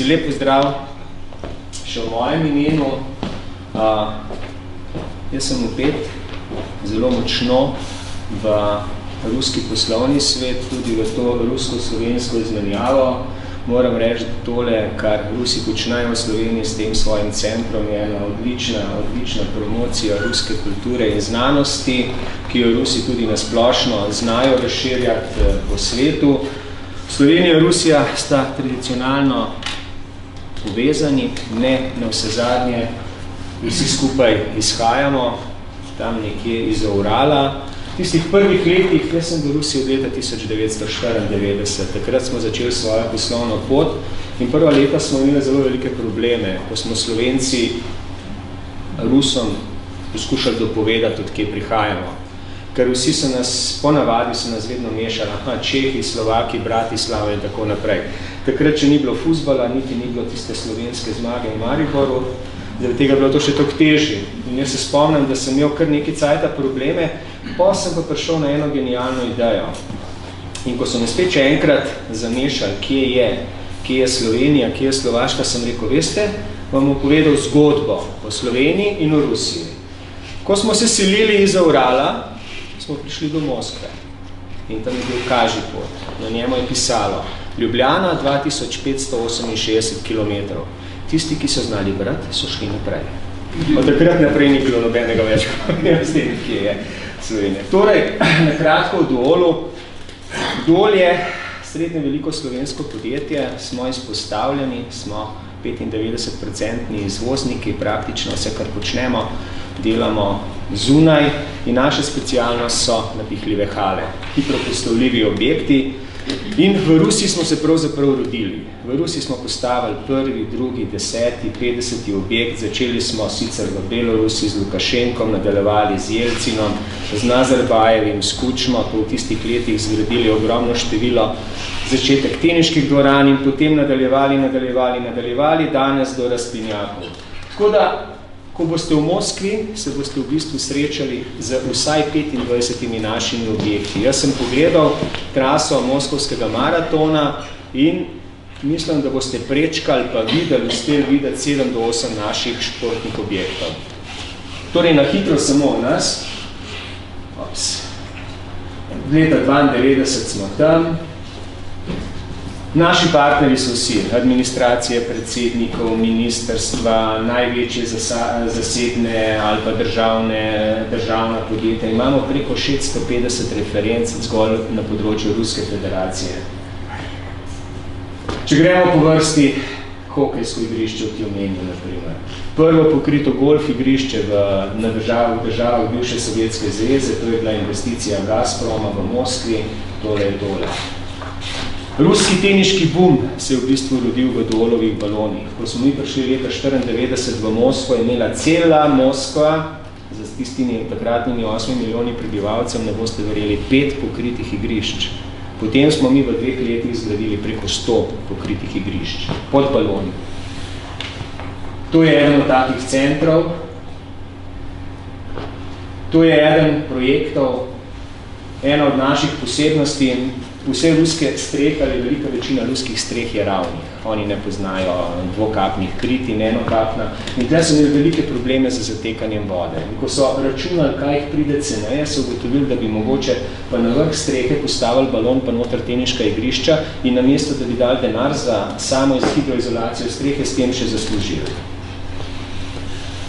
Lep pozdrav še v mojem imenu. Jaz sem vpet zelo močno v ruski poslovni svet, tudi v to rusko-slovensko izmenjavo. Moram reči, da tole, kar Rusi počnejo v Sloveniji s tem svojim centrom, je ena odlična promocija ruske kulture in znanosti, ki jo Rusi tudi nasplošno znajo razširjati po svetu. Slovenija in Rusija sta tradicionalno povezani, ne na vse zadnje, vsi skupaj izhajamo, tam nekje iz Urala. V tistih prvih letih, jaz sem v Rusiji od leta 1994, takrat smo začeli svojo poslovno pot in prva leta smo imeli zelo velike probleme, ko smo Slovenci Rusom poskušali dopovedati, od kje prihajamo. Ker vsi so nas, ponavadi so nas vedno mešali, Čehi, Slovaki, Bratislava in tako naprej. Takrat, če ni bilo fuzbala, niti ni bilo tiste slovenske zmage v Mariboru, zaradi tega je bilo to še toliko težje. In jaz se spomnim, da sem imel kar nekaj cajta probleme, pa sem pa prišel na eno genialno idejo. In ko so me spet še enkrat zamešali, kje je Slovenija, kje je Slovaška, sem rekel, veste, vam bom povedal zgodbo o Sloveniji in o Rusiji. Ko smo se selili iz Urala, smo prišli do Moskve in tam je bil Kažipot. Na njemu je pisalo Ljubljana 2568 km. Tisti, ki so znali brati, so šli naprej. Od takrat naprej ni bilo nobenega več, s tem, kje je Slovenija. Torej, na kratko o Duolu. Duol je srednje veliko slovensko podjetje, smo izpostavljeni, smo 95% izvozniki, praktično vse, kar počnemo, delamo zunaj in naša specialnost so napihljive hale, hitro postavljivi objekti. In v Rusiji smo se pravzaprav rodili. V Rusiji smo postavili prvi, drugi, 10., 50. objekt. Začeli smo sicer v Belorusiji z Lukašenkom, nadaljevali z Jelcinom, z Nazarbajevim, s Kučmo, po v tistih letih zgradili ogromno število začetek teniških dvoran in potem nadaljevali, danes do razpinjakov. Tako da, ko boste v Moskvi, se boste v bistvu srečali z vsaj 25 našimi objekti. Jaz sem pogledal traso Moskovskega maratona in mislim, da boste prečkali pa uspeli videti 7 do 8 naših športnih objektov. Torej, na hitro samo o nas. Leta 92 smo tam. Naši partneri so vsi, administracije, predsednikov, ministrstva, največje zasebne ali pa državna podjetja. Imamo preko 650 referenc zgolj na področju Ruske federacije. Če gremo po vrsti, hokejsko igrišče v Tjumenju, na primer. Prvo pokrito golf igrišče na državah bivše Sovjetske zveze, to je bila investicija Gazproma v Moskvi, tole je tole. Ruski teniški bum se je v bistvu rodil v Duolovih balonih. Ko smo mi prišli leta 1994 v Moskvo, je imela cela Moskva, z tistimi takratnimi 8 milijoni prebivalcev, ne boste verjeli, 5 pokritih igrišč. Potem smo mi v 2 letih zgradili preko 100 pokritih igrišč, pod baloni. To je eden od takih centrov. To je eden projektov, ena od naših posebnosti. Vse ruske strehe ali velika večina ruskih streh je ravnih. Oni ne poznajo dvokapnih kritin, enokapna. In tukaj so imeli velike probleme z zatekanjem vode. In ko so računali, kaj jih pride ceneje, so ugotovili, da bi mogoče pa na vrh strehe postavili balon pa noter teniška igrišča in namesto, da bi dali denar za samo hidroizolacijo strehe, s tem še zaslužili.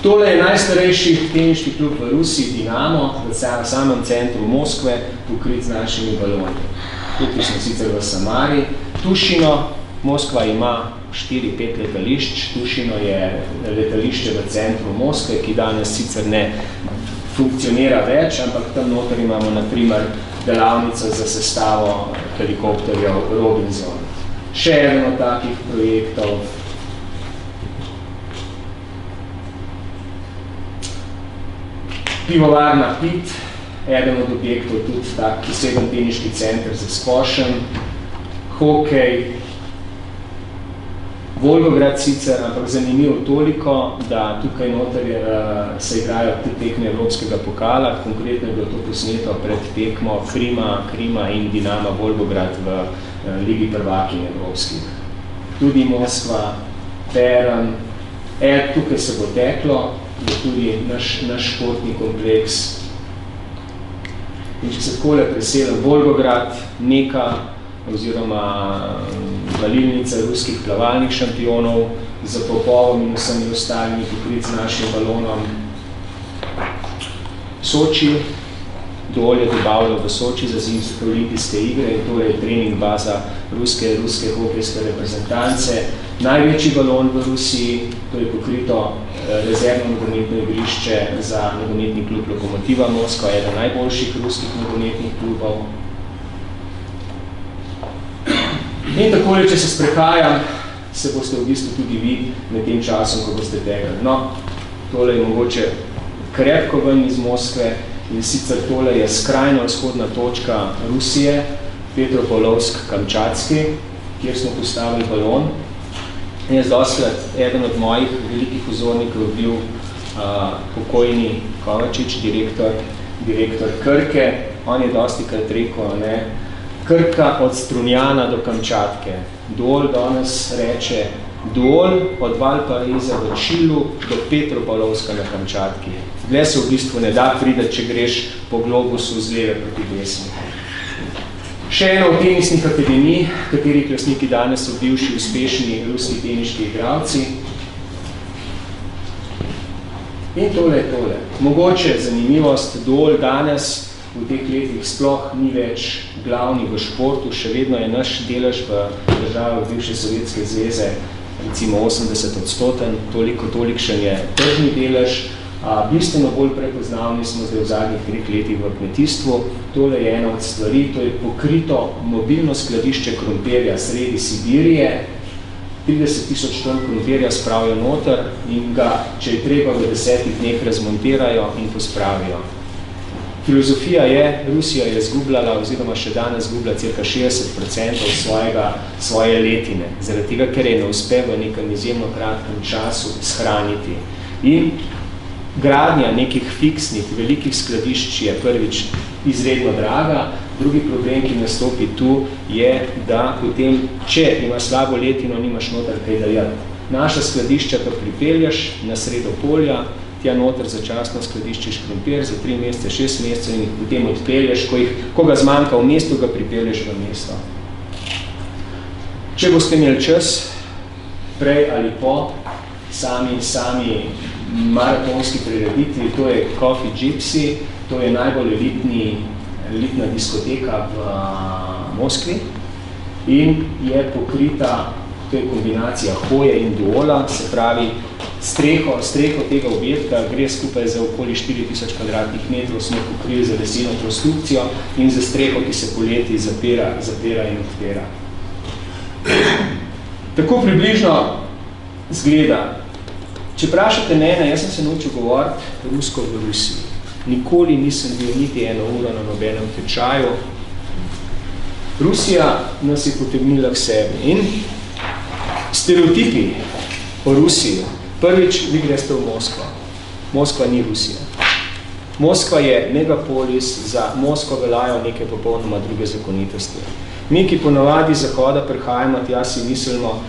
Tole je najstarejši teniški klub v Rusiji, Dinamo, v samem centru Moskve, pokrit z našimi baloni. Tukaj smo sicer v Samari. Tušino, Moskva ima 4-5 letališč. Tušino je letališče v centru Moskve, ki danes sicer ne funkcionira več, ampak tam noter imamo na primer delavnico za sestavo helikopterjev Robinson. Še eden od takih projektov. Pivovarna Pit, eden od objektov, tudi tak poseben teniški center za skvošen, hokej, Volgograd sicer, ampak zanimivo toliko, da tukaj noter se igrajo tekme Evropskega pokala, konkretno je bilo to posneto pred tekmo Krima in Dinama Volgograd v Ligi prvakinj evropskih. tudi Moskva, Perm, tukaj se bo teklo, je tudi naš športni kompleks. In če se takole preselim, Volgograd, Neka, oziroma valilnica ruskih plavalnih šampionov, za popovom in vsemi ostalimi pokrit z našim balonom. Soči, Dol je dobavljal v Soči za zimske olimpijske igre in to je trening baza ruske hokejske reprezentance. Največji balon v Rusiji, to je pokrito rezervno nogometno igrišče za nogometni klub Lokomotiva Moskva, eden najboljših ruskih nogometnih klubov. In takole, če se sprehajam, se boste v bistvu tudi vi med tem časom, ko boste tegli. No, tole je mogoče krepko ven iz Moskve in sicer tole je skrajno vzhodna točka Rusije, Petropavlovsk-Kamčatski, kjer smo postavili balon. In jaz dostkrat eden od mojih velikih vzornikov bil pokojni Kovačič, direktor Krke. On je dostikrat rekel, ne, Krka od Strunjana do Kamčatke. Dol danes reče Dol od Valparaíza v Čilu do Petropavlovska na Kamčatki. Gle se v bistvu ne da priti, če greš po globusu z leve proti desni. Še ena od tenisnih akademij, katerih lastniki danes so bivši uspešni ruski teniški igralci. In tole je tole. Mogoče zanimivost, Dol danes v teh letih sploh ni več glavni v športu, še vedno je naš delež v državah bivše Sovjetske zveze recimo 80%, tolikšen je tržni delež. Bistveno bolj prepoznavni smo zdaj v zadnjih 3 letih v kmetijstvu. Tole je ena od stvari, to je pokrito mobilno skladišče krompirja sredi Sibirije. 30 000 ton krompirja spravijo noter in ga, če je treba, v 10 dneh razmontirajo in pospravijo. Filozofija je, Rusija je zgubljala, oziroma še danes zgubla cirka 60% svoje letine, zaradi tega, ker je ne uspe v nekem izjemno kratkem času shraniti. In gradnja nekih fiksnih, velikih skladišč je prvič izredno draga, drugi problem, ki nastopi tu, je, da potem, če ima slabo letino, nimaš noter kaj dajati. Naša skladišča pa pripelješ na sredo polja, tja noter začasno skladiščiš krompir za 3 mesece, 6 mesecev in potem odpelješ, ko ga zmanjka v mestu, ga pripelješ v mesto. Če boste imeli čas, prej ali po, sami maratonski prireditvi, to je Coffee Gypsy, to je najbolj elitna diskoteka v Moskvi in je pokrita, to je kombinacija hoje in duola, se pravi, streho tega objekta gre skupaj za okoli 4000 kvadratnih metrov, smo pokrili za leseno konstrukcijo in za streho, ki se poleti zapira in odpira. Tako približno zgleda. Če vprašate mene, jaz sem se naučil govoriti rusko v Rusiji. Nikoli nisem bil niti 1 uro na nobenem tečaju. Rusija nas je potegnila k sebi in stereotipi o Rusiji. Prvič, vi greste v Moskvo. Moskva ni Rusija. Moskva je megapolis, za Moskvo veljajo neke popolnoma druge zakonitosti. Mi, ki ponavadi zahoda prihajamo, tja si mislimo,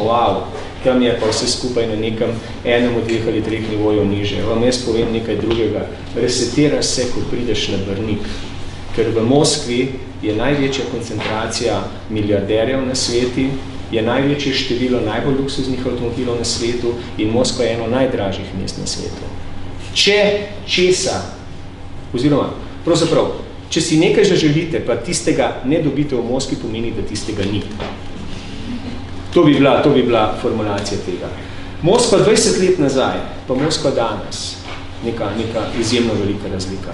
wow, tam je pa vse skupaj na nekem 1, 2 ali 3 nivojev niže. Vam jaz povem nekaj drugega. Resetiraš se, ko prideš na Brnik. Ker v Moskvi je največja koncentracija milijarderjev na sveti, je največje število najbolj luksuznih avtomobilov na svetu in Moskva je eno najdražjih mest na svetu. Če si nekaj že želite, pa tistega ne dobite v Moskvi, pomeni, da tistega ni. To bi bila formulacija tega. Moskva 20 let nazaj, pa Moskva danes, neka izjemno velika razlika.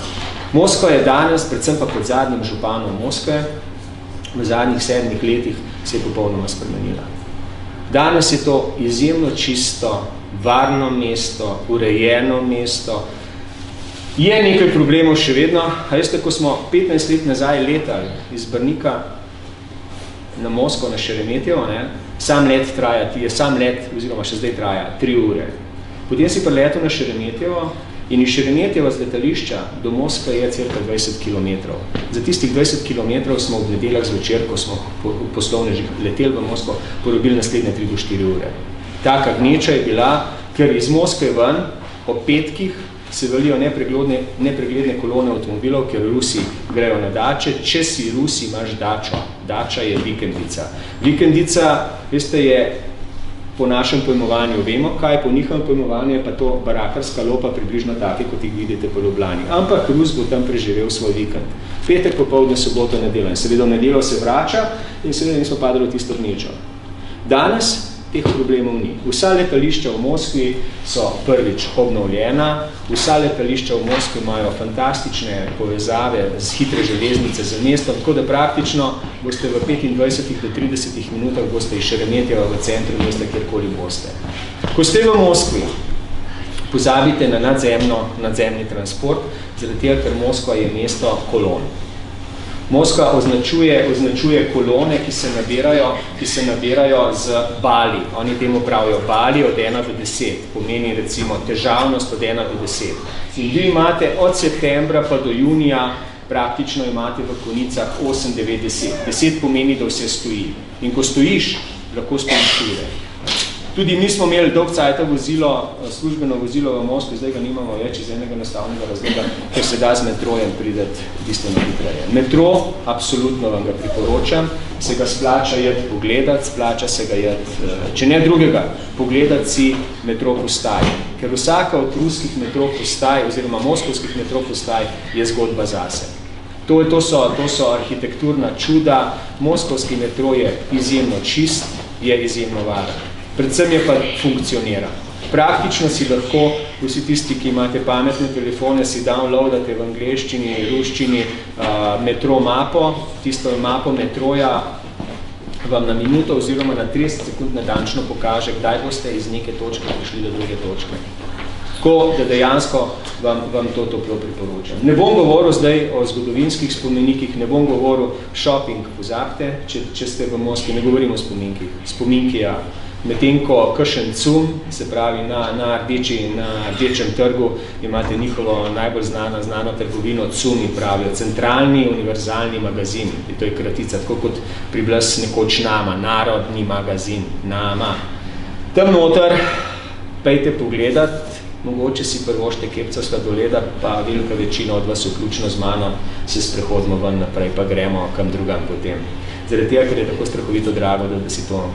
Moskva je danes, predvsem pa pod zadnjim županom Moskve, v zadnjih 7 letih se je popolnoma spremenila. Danes je to izjemno čisto, varno mesto, urejeno mesto. Je nekaj problemov še vedno. A veste, ko smo 15 let nazaj letali iz Brnika na Moskvo, na Šeremetjevo, sam let, oziroma še zdaj traja 3 ure. Potem si priletel na Šeremetjevo In iz Šeremetjeva z letališča do Moskve je cirka 20 km. Za tistih 20 km smo ob nedeljah zvečer, ko smo v poslovnežih leteli v Moskvo, porobili naslednje 3 do 4 ure. Taka gneča je bila, ker iz Moskve ven ob petkih se valijo nepregledne kolone avtomobilov, ker Rusi grejo na dače. Če si Rusi, imaš dačo. Dača je vikendica. Vikendica, veste, je po našem pojmovanju vemo, kaj po njihovem pojmovanju je pa to barakarska lopa približno take, kot jih vidite po Ljubljani. Ampak Rus bo tam preživel svoj vikend. Petek, popoldne, soboto, nedeljo. In seveda v nedeljo se vrača in seveda nismo padali v tisto gnečo. Danes teh problemov ni. Vsa letališča v Moskvi so prvič obnovljena, vsa letališča v Moskvi imajo fantastične povezave z hitre železnice z mestom, tako da praktično boste v 25 do 30 minutah boste iz Šeremetjeva v centru mesta, kjerkoli boste. Ko ste v Moskvi, pozabite na nadzemni transport, zaradi tega, ker Moskva je mesto kolon. Moskva označuje kolone, ki se nabirajo z bali. Oni temu pravijo bali od 1 do 10. Pomeni recimo težavnost od 1 do 10. In vi imate od septembra pa do junija praktično imate v konicah 8, 9, 10. 10 pomeni, da vse stoji. In ko stojiš, lahko stojiš ure. Tudi mi smo imeli dolg cajta službeno vozilo v Moskvi, zdaj ga nimamo več iz enega enostavnega razloga, ker se da z metrojem prideti bistveno hitreje. Metro, absolutno vam ga priporočam, se ga splača jeti pogledati, splača se ga jeti, če ne drugega, pogledati si metro postaj. Ker vsaka od ruskih metro postaj, oziroma moskovskih metro postaj, je zgodba zase. To so arhitekturna čuda, moskovski metro je izjemno čist, je izjemno varen. Predvsem je pa funkcionira. Praktično si lahko, vsi tisti, ki imate pametne telefone, si downloadate v angleščini, ruščini metro mapo, tisto mapo metroja vam na minuto oziroma na 30 sekund natančno pokaže, kdaj boste iz neke točke prišli do druge točke. Tako, da dejansko vam to toplo priporočam. Ne bom govoril zdaj o zgodovinskih spomenikih, ne bom govoril shopping, pozabite, če ste v Moskvi, ne govorim o spominkih. Spominki, ja. Medtem ko kakšen cum, se pravi na rdečem trgu, imate njihovo najbolj znano trgovino, cumi pravijo, centralni univerzalni magazin. In to je kratica, tako kot pri nas nekoč nama, narodni magazin, nama. Tam noter, pejte pogledat, mogoče si prvošte kepca sladoleda, pa velika večina od vas, vključno z mano, se sprehodimo ven naprej, pa gremo kam drugam potem. Zaradi tega, ker je tako strahovito drago, da si to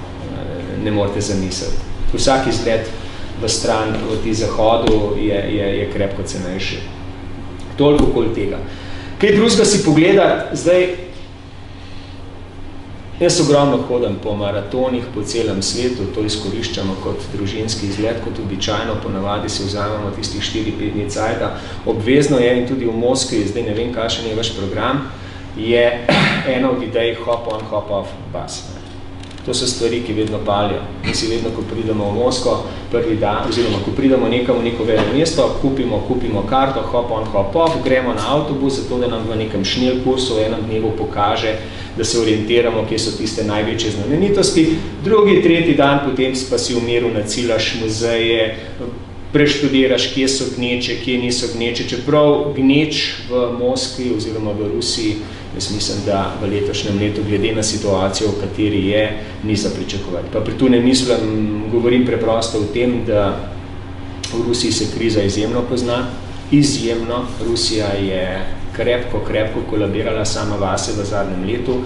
ne morete zamisliti. Vsak izgled v stran proti zahodu je krepko cenejši. Toliko okoli tega. Kaj drugega si pogledati, zdaj, jaz ogromno hodim po maratonih po celem svetu, to izkoriščamo kot družinski izgled, kot običajno, ponavadi si vzamemo tistih 4-5 dni cajta. Obvezno je in tudi v Moskvi, zdaj ne vem, kakšen je vaš program, je ena od idej hop on, hop off bus. To so stvari, ki vedno palijo. Mi si vedno, ko pridemo v Moskvo, prvi dan, oziroma ko pridemo nekam v neko veliko mesto, kupimo karto, hop on, hop off, gremo na avtobus, zato da nam v nekem šnel kursu v enem dnevu pokaže, da se orientiramo, kje so tiste največje znamenitosti. Drugi, tretji dan potem pa si v miru nacilaš muzeje, preštudiraš, kje so gneče, kje niso gneče. Čeprav gneč v Moskvi oziroma v Rusiji, jaz mislim, da v letošnjem letu, glede na situacijo, v kateri je, ni za pričakovati. Pa pri tu ne mislim, govorim preprosto o tem, da v Rusiji se kriza izjemno pozna. Izjemno. Rusija je krepko kolabirala sama vase v zadnjem letu.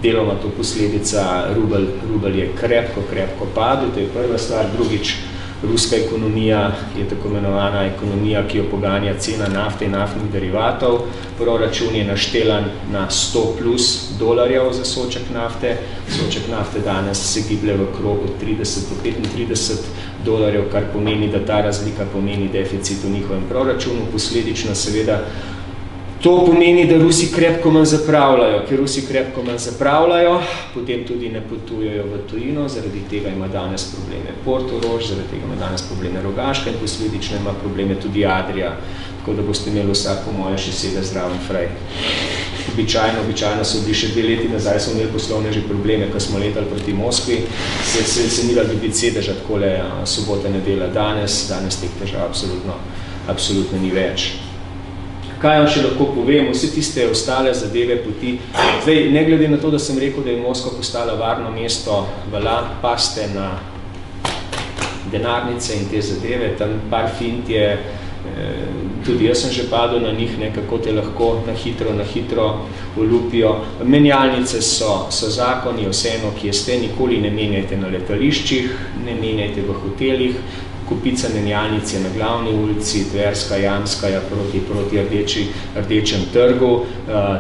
Deloma to posledica, rubelj je krepko padel, to je prva stvar. Drugič, ruska ekonomija je tako imenovana ekonomija, ki jo poganja cena nafte in naftnih derivatov. Proračun je naštelan na $100+ za soček nafte. Soček nafte danes se giblje v krogu 30 do $35, kar pomeni, da ta razlika pomeni deficit v njihovem proračunu. Posledično seveda to pomeni, da Rusi krepko manj zapravljajo. Ker Rusi krepko manj zapravljajo, potem tudi ne potujejo v tujino, zaradi tega ima danes probleme Portorož, zaradi tega ima danes probleme Rogaška in posledično ima probleme tudi Adria, tako da boste imeli vsak po moje še sede zraven frej. Običajno so bili še 2 leti nazaj, smo imeli poslovneži probleme, ko smo letali proti Moskvi, se ni da dobiti sedeža takole sobota, nedelja, danes teh težav absolutno ni več. Kaj vam še lahko povem, vse tiste ostale zadeve poti. Zdaj, ne glede na to, da sem rekel, da je Moskva postala varno mesto, vala, paste na denarnice in te zadeve, tam par fint je, tudi jaz sem že padel na njih, kako te lahko na hitro olupijo. Menjalnice so zakoni, vseeno, ki ste, nikoli ne menjajte na letališčih, ne menjajte v hotelih, kupica menjalnic je na glavni ulici, Tverska, Jamskaja, proti Rdečem trgu,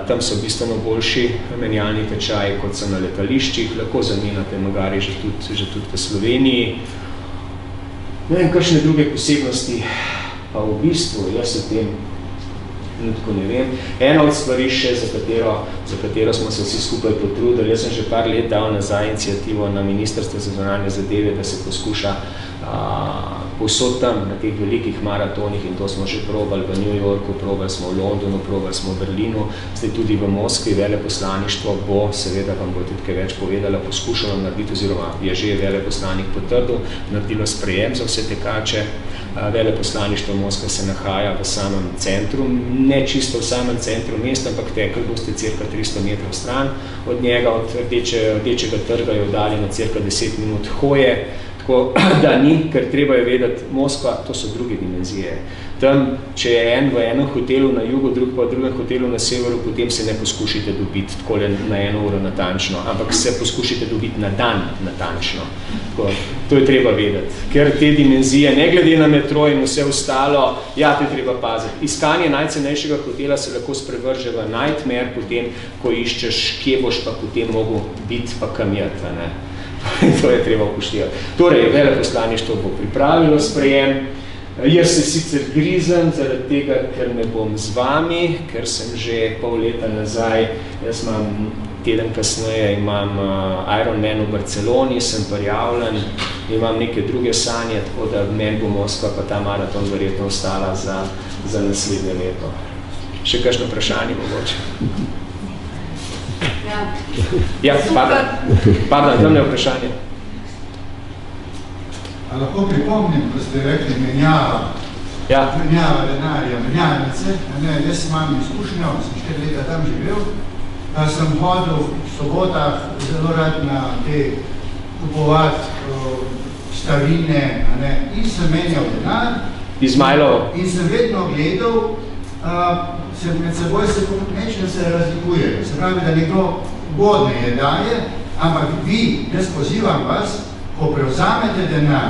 tam so bistveno boljši menjalni tečaji, kot so na letališčih, lahko zamenjate magari že tudi v Sloveniji. Ne vem, kakšne druge posebnosti, pa v bistvu, jaz o tem tako ne vem. Ena od stvari še, za katero smo se vsi skupaj potrudili, jaz sem že par let dal nazaj inicijativo na Ministrstvo za zunanje zadeve, da se poskuša povsod tam, na teh velikih maratonih, in to smo že probali v New Yorku, probali smo v Londonu, probali smo v Berlinu, zdaj tudi v Moskvi veleposlaništvo bo, seveda vam bo tudi kaj več povedala, poskušalo narediti, oziroma je že veleposlanik potrdil, naredilo sprejem za vse tekače. Veleposlaništvo Moskve se nahaja v samem centru, ne čisto v samem centru mesta, ampak tekli boste cirka 300 metrov stran od njega, od Rdečega trga je oddaljeno cirka 10 minut hoje, tako da ni, ker treba je vedeti, Moskva, to so druge dimenzije. Tam, če je en v enem hotelu na jugu, drug pa v drugem hotelu na severu, potem se ne poskušite dobiti takole na 1 uro natančno, ampak se poskušite dobiti na dan natančno. Tako, to je treba vedeti, ker te dimenzije, ne glede na metro in vse ostalo, ja, to je treba paziti. Iskanje najcenejšega hotela se lahko sprevrže v nightmare, potem, ko iščeš, kje boš pa potem mogel biti pa kam jeti, ne. To je treba upoštevati. Torej, veleposlaništvo bo pripravilo sprejem. Jaz se sicer grizem zaradi tega, ker ne bom z vami, ker sem že pol leta nazaj, jaz imam teden kasneje, imam Ironman v Barceloni, sem prijavljen, imam neke druge sanje, tako da meni bo Moskva pa ta maraton verjetno ostala za naslednje leto. Še kakšno vprašanje mogoče? Ja, pardon, tam je vprašanje. A lahko pripomnim, ko ste rekli menjava denarja, menjalnice. Jaz imam izkušnjo, sem 4 leta tam živel, da sem hodil v sobotah zelo rad na te kupovati starine, in sem menjal denar. Izmajlovo. In sem vedno gledal, med seboj se razlikuje. Se pravi, da nekdo ugodneje daje, ampak vi, jaz pozivam vas, ko prevzamete denar,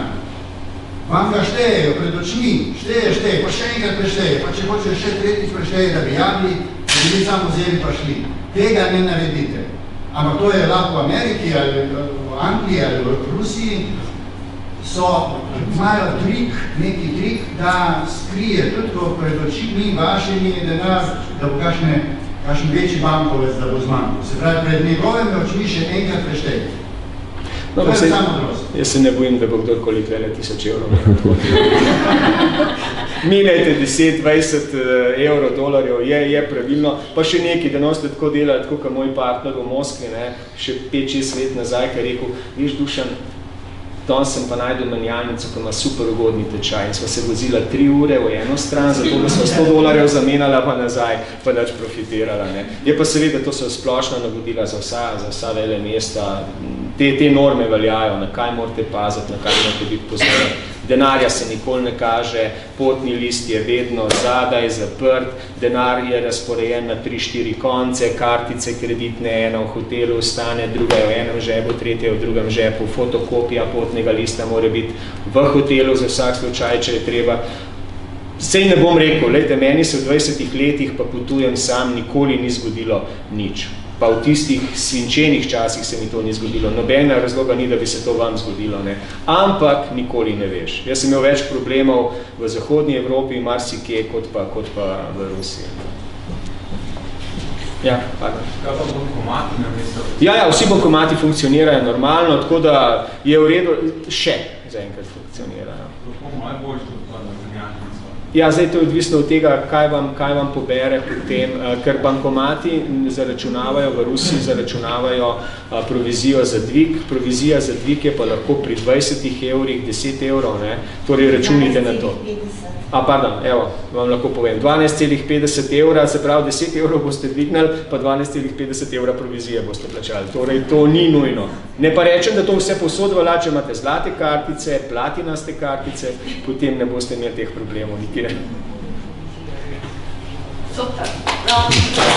vam ga štejejo pred očmi, šteje, pa še enkrat prešteje, pa če hoče še tretjič prešteje, da bi javili, da bi samo vzeli pa šli. Tega ne naredite. Ampak to je lahko v Ameriki, ali v Angliji, ali v Rusiji, imajo neki trik, da skrije tudi, ko pred očmi vašimi denar, da bo kakšen večji bankovec, da bo zmanjkal. Se pravi, pred njegovimi očmi še enkrat prešteje. No, jaz se ne bojim, da bo kdorkoli 2000 evrov. Minajte 10-20 evrov, dolarjev, je pravilno. Pa še nekaj, da noste tako delali, tako kot moj partner v Moskvi, še 5-6 let nazaj, ki je rekel, viš Dušan, danes sem pa najdel menjalnico, ki ima super ugodni tečaj in sva se vozila 3 ure v eno stran, zato da sva 100 dolarjev zamenjala pa nazaj, pa nič profitirala. Je pa seveda, to so splošna navodila za vsa vele mesta, te norme veljajo, na kaj morate paziti, na kaj morate biti pozorni. Denarja se nikoli ne kaže, potni list je vedno zadaj, zaprt, denar je razporejen na 3-4 konce, kartice kreditne, ena v hotelu ostane, druga je v enem žepu, tretja v drugem žepu, fotokopija potnega lista mora biti v hotelu za vsak slučaj, če je treba. Sej ne bom rekel, lejte, meni se v 20 letih pa potujem sam, nikoli ni zgodilo nič. Pa v tistih svinčenih časih se mi to ni zgodilo. Nobena razloga ni, da bi se to vam zgodilo. Ampak nikoli ne veš. Jaz sem imel več problemov v zahodnji Evropi, marsikje, kot pa v Rusiji. Ja, pardon. Kaj pa bankomati na mesto? Ja, vsi bankomati funkcionirajo normalno, tako da je v redu, še zaenkrat funkcionirajo. Kako najboljš tudi pa na menjalnico? Ja, zdaj to je odvisno od tega, kaj vam pobere potem, ker bankomati zaračunavajo, v Rusiji zaračunavajo provizijo za dvig. Provizija za dvig je pa lahko pri 20 evrih, 10 evrov, ne? Torej računite na to. Pardon, evo, vam lahko povem. 12,50 evra, se pravi 10 evrov boste dvignili, pa 12,50 evra provizije boste plačali. Torej, to ni nujno. Ne pa rečem, da to vse posod velja, če imate zlate kartice, platinaste kartice, potem ne boste imeli teh problemov nikjer. Super.